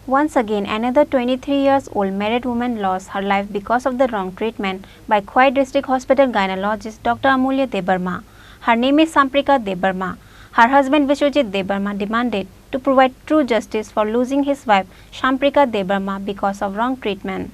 Once again, another 23 years old married woman lost her life because of the wrong treatment by Khoi District Hospital gynecologist Dr. Amulya Debbarma. Her name is Samprika Debbarma. Her husband Vishwajit Debbarma demanded to provide true justice for losing his wife Samprika Debbarma because of wrong treatment.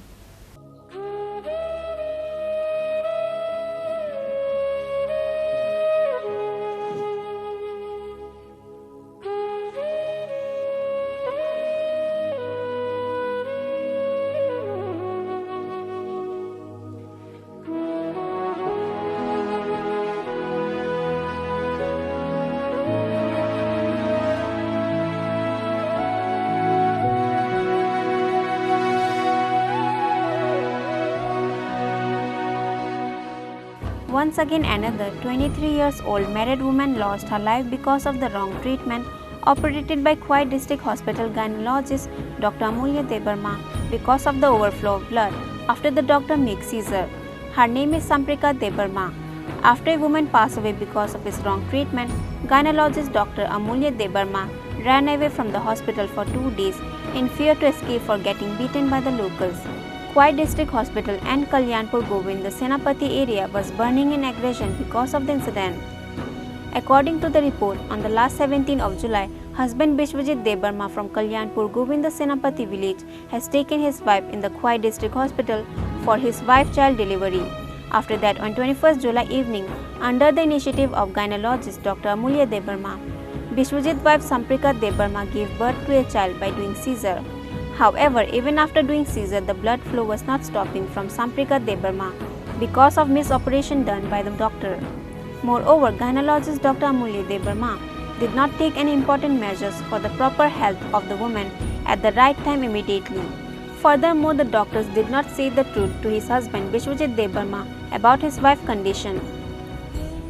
Once again, another 23 years old married woman lost her life because of the wrong treatment operated by Khoi District Hospital gynecologist Dr. Amulya Debbarma because of the overflow of blood after the doctor makes seizure. Her name is Samprika Debbarma. After a woman passed away because of his wrong treatment, gynecologist Dr. Amulya Debbarma ran away from the hospital for 2 days in fear to escape for getting beaten by the locals. Khoi District Hospital and Kalyanpur Govind, the Senapati area, was burning in aggression because of the incident. According to the report, on the last 17th of July, husband Vishwajit Debbarma from Kalyanpur Govind, the Senapati village, has taken his wife in the Khoi District Hospital for his wife's child delivery. After that, on 21st July evening, under the initiative of gynecologist Dr. Amulya Debbarma, Vishwajit's wife Samprika Debbarma gave birth to a child by doing seizure. However, even after doing seizure, the blood flow was not stopping from Samprika Debbarma because of misoperation done by the doctor. Moreover, gynecologist Dr. Amulya Debbarma did not take any important measures for the proper health of the woman at the right time immediately. Furthermore, the doctors did not say the truth to his husband Vishwajit Debbarma about his wife's condition.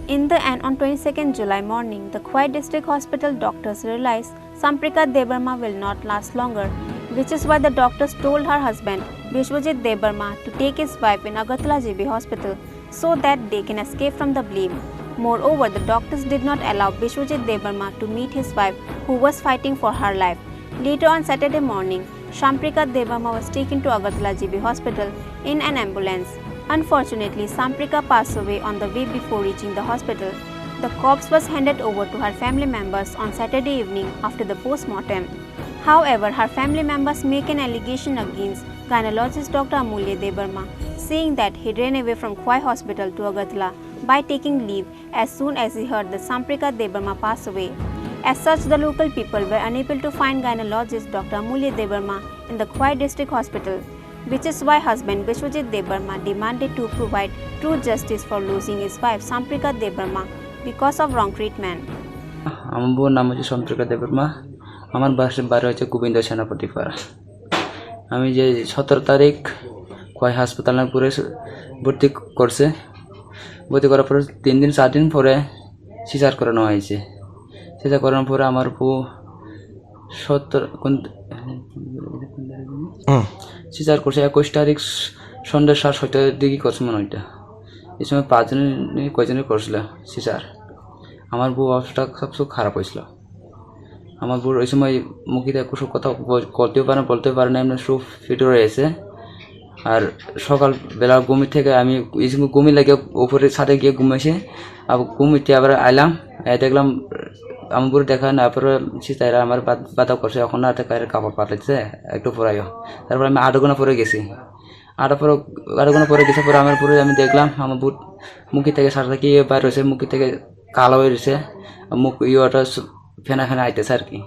In the end, on 22nd July morning, the Khoi District Hospital doctors realized Samprika Debbarma will not last longer, which is why the doctors told her husband Vishwajit Debbarma to take his wife in Agartala GB Hospital so that they can escape from the blame. Moreover, the doctors did not allow Vishwajit Debbarma to meet his wife, who was fighting for her life. Later on Saturday morning, Samprika Debbarma was taken to Agartala GB Hospital in an ambulance. Unfortunately, Samprika passed away on the way before reaching the hospital. The corpse was handed over to her family members on Saturday evening after the post-mortem. However, her family members make an allegation against gynecologist Dr. Amulya Debbarma, saying that he ran away from Khoi Hospital to Agartala by taking leave as soon as he heard that Samprika Debbarma passed away. As such, the local people were unable to find gynecologist Dr. Amulya Debbarma in the Khoi District Hospital, which is why husband Vishwajit Debbarma demanded to provide true justice for losing his wife Samprika Debbarma because of wrong treatment. আমার নাম হচ্ছে সন্ত্রিকা দেববর্মা। আমার বাড়ি হচ্ছে গোবিন্দ সেনাপতি পাড়া। আমি যে 17 তারিখ খোয়াই হাসপাতালে পুরে ভর্তি করছে, ভর্তি করার পর 3 দিন 4 দিন পরে সিজার করানো হয়েছে। সিজার করানোর পরে আমার বউ 70 সিজার করছে 21 তারিখ সন্ধ্যা 7:30 দিকে করছে মনে হয়। এই সময় 5 জন কয়জনের করছিল সিজার। আমার বউ অবস্থা সবচেয়ে খারাপ হয়েছিল। আমার বউর ওই সময় মুখিতে কিছু কথা করতেও পারে বলতে পারে না, এমনি সুপ ফিটে রয়েছে। আর সকালবেলা ঘুমি থেকে আমি ঘুমি লাগে উপরে ছাদে গিয়ে ঘুমিয়েছি। আবার ঘুমিতে আবার আইলাম, দেখলাম আমার বউর দেখা না পরে সিস্টাররা আমার বাধা করছে, এখন না থেকে কাপড় পাঠাচ্ছে একটু পরাইও। তারপরে আমি 8 ঘন্টা পরে গেছি। 8 ঘন্টা পরে গেছে পরে আমার পরে আমি দেখলাম আমার বউ মুখি থেকে সারা থেকে বাইর হয়েছে, মুখি থেকে কালো হয়ে রয়েছে, মুখ ইয়েটা ফেনা ফেনা আইতেছে আর কি।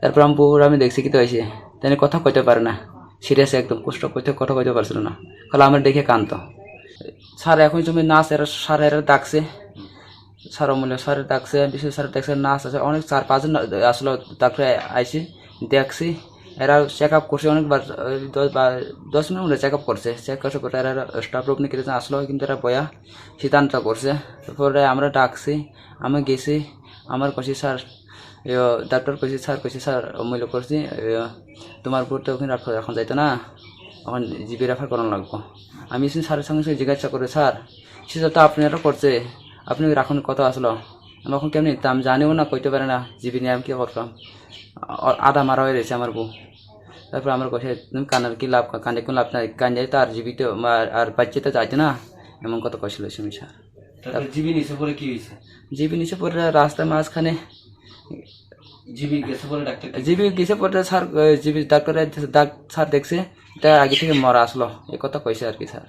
তারপর আমি বউর আমি দেখছি কি তো হয়েছে, তাই কথা কইতে পারে না, সিরিয়াস একদম কষ্ট করতে কথা কইতে পারছিল না, তাহলে আমার দেখে কান্ত। স্যার এখন তুমি নাচ এরা স্যার এরা ডাকছে, স্যার অমূল্য স্যার ডাকছে, বিশেষ স্যার ডাকছে, নাচ আছে অনেক 4-5 জন আসলে তারপরে আইসি দেখছি। এরা চেক আপ করছে অনেকবার, 10 মিনিট চেক আপ করছে। চেক করার পরে এরা স্টাফ রূপ নিয়ে আসলো, কিন্তু এরা বয়া সিদ্ধান্ত করছে। তারপরে আমরা ডাকছি, আমি গেছি, আমার কছি স্যার ডাক্তার কইছি স্যার অমূল্য করছি তোমার উপর তো ওখানে এখন যাইতো না, এখন জিবি রেফার করানো লাগবো। আমি স্যারের সঙ্গে জিজ্ঞাসা করে স্যার সেটা তো আপনারা করছে, আপনি রাখুন কত আসলো, আমি এখন কেমনি তা আমি জানিও না, কইতে পারে না জিবি নিয়ে আমি কী করতাম। আধা মারা হয়ে রয়েছে আমার বউ। তারপর আমার কথা তুমি কানার কি লাভ কানে কোন লাভ নাই কান যাই তো আর জীবিত আর বাচ্চা তো যাইতো না এমন কথা কইছিল সুমি স্যার। তারপর জিবি নিচে পড়ে কি হয়েছে? জিবি নিচে পড়ে রাস্তার মাঝখানে জিবি গেছে পরে ডাক্তার জিবি গেছে পড়ে স্যার জিবি ডাক্তার স্যার দেখছে এটা আগে থেকে মরা আসলো এই কথা কইছে আর কি স্যার।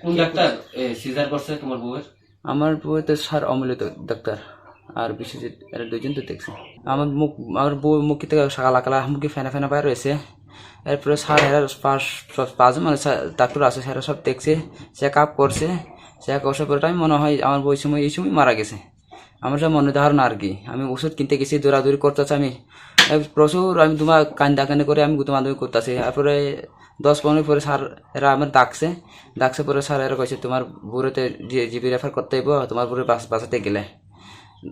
কোন ডাক্তার সিজার করছে তোমার বউয়ের? আমার বউ তো স্যার অমূল্য ডাক্তার আর বিশ্বজিৎ এরা দুজন তো দেখছে। আমার বউ মুখ থেকে কালা কালা মুখে ফেনা ফেনা বাইর রয়েছে। এরপরে স্যার এরা পাঁচজন মানে ডাক্তার আছে স্যার সব দেখছে চেক আপ করছে। চেক আপ পরে আমি মনে হয় আমার বই সময় এই সময় মারা গেছে আমার যা মনে ধারণা আর কি। আমি ওষুধ কিনতে গেছি দৌড়াদৌড়ি করতেছি আমি প্রচুর আমি তোমার কান্দাকানি করে আমি গুতমাদুমি করতেছি। তারপরে 10-15 পরে স্যার এরা আমার ডাকছে পরে স্যার এরা কইছে তোমার বুড়োতে জিবি রেফার করতে হইব তোমার বুড়ো বাঁচাতে গেলে।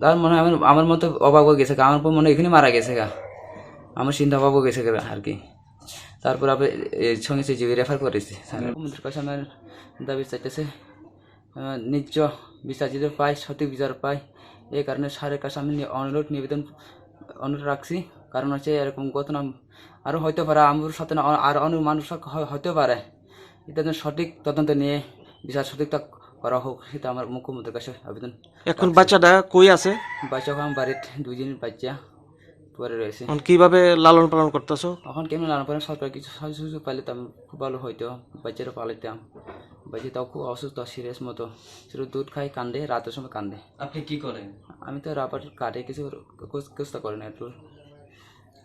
তার মনে হয় আমার মতো অবাক হয়ে গেছে আমার মনে হয় এখানে মারা গেছে আমার চিন্তা অবাক হয়ে গেছে আর কি। তারপর আবার সঙ্গে সে জিবি রেফার করেছি স্যারের কাছে আমার দাবি চাইতেছে নিজ বিচার যদি পাই সঠিক বিচার পাই এই কারণে স্যারের কাছে আমি অনুরোধ রাখছি। কারণ হচ্ছে এরকম ঘটনা আরও হইতে পারে আমার সাথে আর অনেক মানুষ হইতে পারে এটা সঠিক তদন্ত নিয়ে বিচার সঠিকটা করা হোক সেটা আমার মুখ্যমন্ত্রীর কাছে আবেদন। এখন বাচ্চাটা কই আছে? বাচ্চা আমার বাড়ির 2 দিনের বাচ্চা পরে রয়েছে। কিভাবে লালন পালন করতেছো? এখন কেমন লালন পালন সরকার কিছু সুযোগ পাইতাম খুব ভালো হইতো বাচ্চারা পালাইতাম। বাচ্চা তাও খুব অসুস্থ সিরিয়াস মতো শুধু দুধ খাই কান্দে রাতের সময় কান্দে। আপনি কি করেন? আমি তো রাবার কাটে কিছু চেষ্টা করি না একটু।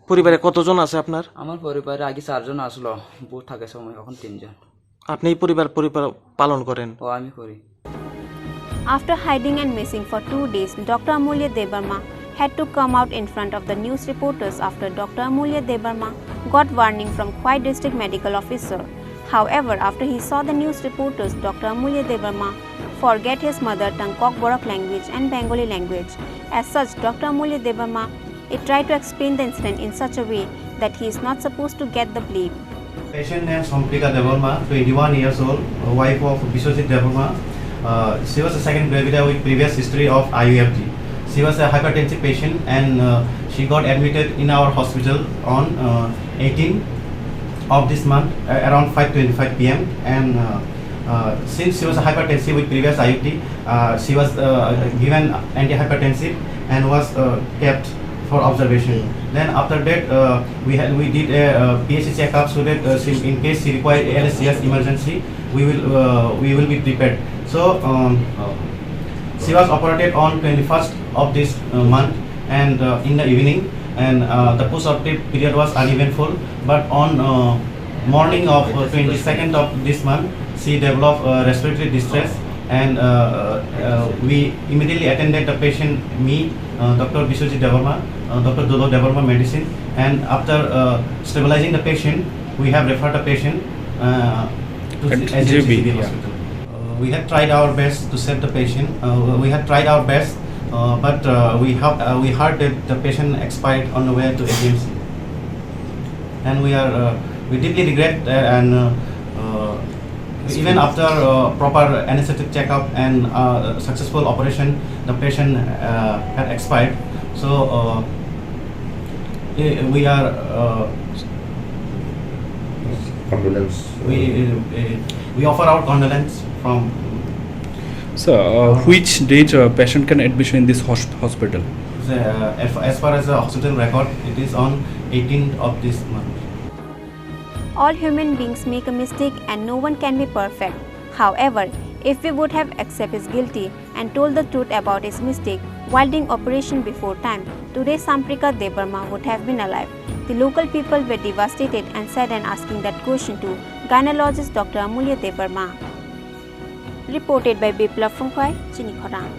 পরিবারে কতজন আছে আপনার? আমার পরিবারে আগে 4 জন আসলো বউ থাকে সময় এখন 3 জন। আপনি পরিবার পালন করেন? ও আমি করি। After hiding and missing for 2 days, Dr. Amulya Debbarma had to come out in front of the news reporters after Dr. Amulya Debbarma got warning from Khwai District Medical Officer. However, after he saw the news reporters, Dr. Amulya Debbarma forget his mother tongue Kokborok language and Bengali language. As such, Dr. Amulya Debbarma tried to explain the incident in such a way that he is not supposed to get the blame. Patient named Samprika Debbarma, 21 years old, wife of Biswajit Debbarma. She was a second gravida with previous history of IUFG. She was a hypertensive patient and she got admitted in our hospital on 18 of this month around 5:25 p.m. and since she was a hypertensive with previous IUD, she was given antihypertensive and was kept for observation. Then after that we did a PHC checkup so that in case she required ALSCS emergency we will be prepared. So she was operated on 21st of this month and in the evening and the post-operative period was uneventful, but on morning of 22nd of this month she developed respiratory distress and we immediately attended the patient, me, Dr. Biswajit Debbarma, Dr. Dolo Debbarma medicine, and after stabilizing the patient we have referred the patient to SGB hospital. We had tried our best to save the patient. We had tried our best, but we heard that the patient expired on the way to AGMC, and we deeply regret and even after proper anesthetic checkup and successful operation, the patient had expired. So we are condolence. We offer our condolence from. So, which date patient can admission in this hospital? As far as the hospital record, it is on 18th of this month. All human beings make a mistake and no one can be perfect. However, if we would have accepted his guilty and told the truth about his mistake while doing operation before time, today Samprika Debbarma would have been alive. The local people were devastated and sad and asking that question to gynecologist Dr. Amulya Debbarma. Reported by Biplav from Khorang, Chini, Khorang.